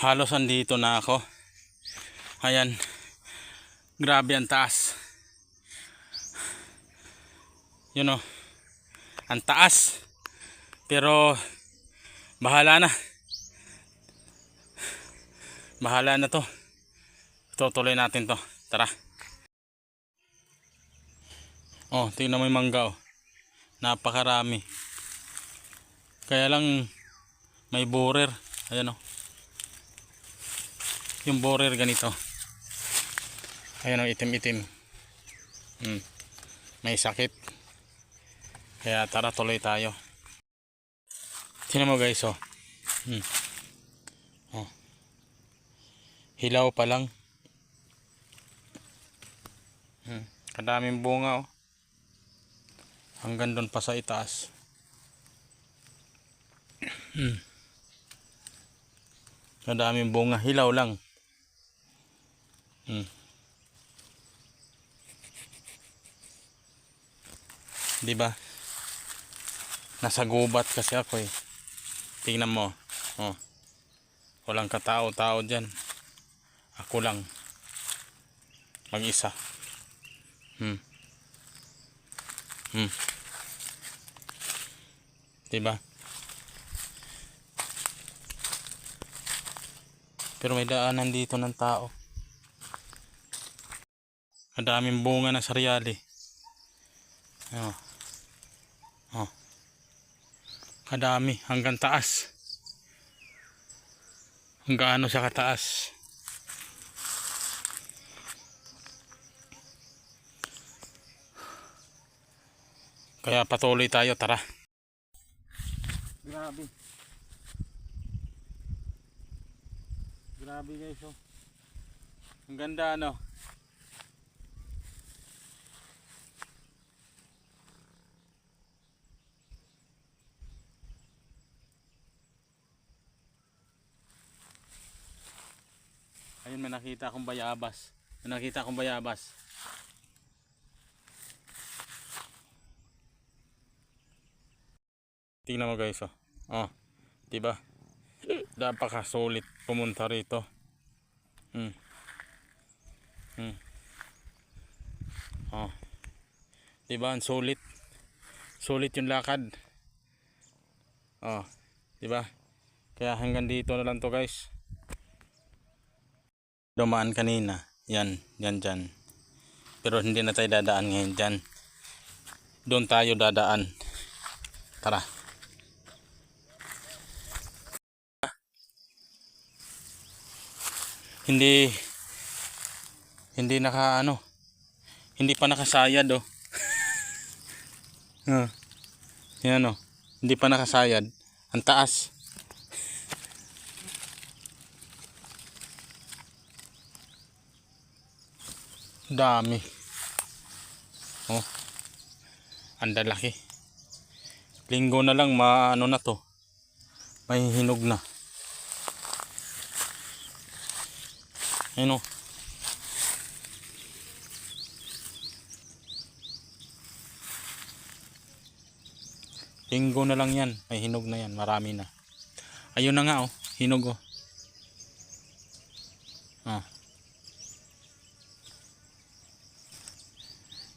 Halos andito na ako. Ayan. Grabe ang taas. Yun o. Ang taas. Pero bahala na. Bahala na to. Tutuloy natin to. Tara. Oh, tingnan mo yung mangga oh. Napakarami. Kaya lang may borer. Ayan oh. Yung borer ganito. Ayan oh, itim-itim. May sakit. Kaya tara tuloy tayo. Tingnan mo guys oh. Oh. Hilaw pa lang. Kadaming bunga oh. Hanggang doon pa sa itaas. Kadaming bunga, hilaw lang. Di ba? Nasa gubat kasi ako eh. Tingnan mo. Oh. Walang katao-tao diyan. Ako lang. Mag-isa. Diba? Pero may daanan dito ng tao. Kadaming bunga ng sariali. Oh. Oh. Kadami hanggang taas. Hanggang ano siya kataas. Kaya patuloy tayo, tara. Grabe. Grabe guys oh. Ang ganda ano. Ayun, may nakita akong bayabas. May nakita akong bayabas. Tingnan mo guys oh. Oh, 'di ba? Napakasulit pumunta rito. Oh. 'Di ba? Ang sulit. Sulit yung lakad. Oh, 'di ba? Kaya hanggang dito na lang to guys. Dumaan kanina. Yan, dyan. Pero hindi na tayo dadaan ngayon dyan. Doon tayo dadaan. Tara. Hindi hindi pa nakasayad oh. Yan oh. Hindi pa nakasayad. Ang taas. Dami. Oh. Ang lalaki. Linggo na lang maano na to. May hinog na. Ayun oh. Linggo na lang yan. May hinog na yan. Marami na. Ayun na nga oh. Hinog oh. Ah.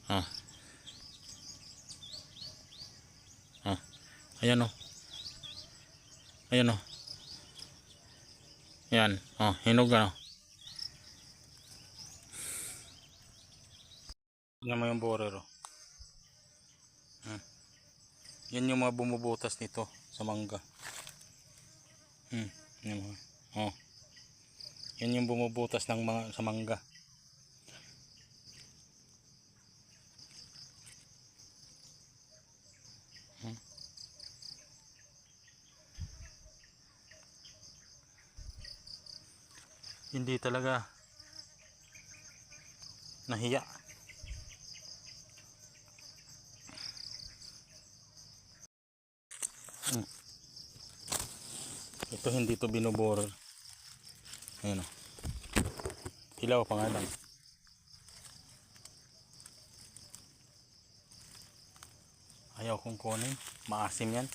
Ah. Ah. Ayan oh. Ayan oh. Yan. Oh, hinog na oh. Tingnan mo yung borer oh. Yan yung mga bumubutas nito sa mangga. Yan mo. Oh. Yan yung bumubutas ng mga sa mangga. Hindi talaga nahiya. Ito hindi to binubor. Ayan o. Hilaw pa nga lang. Ayaw kong kunin. Maasim yan.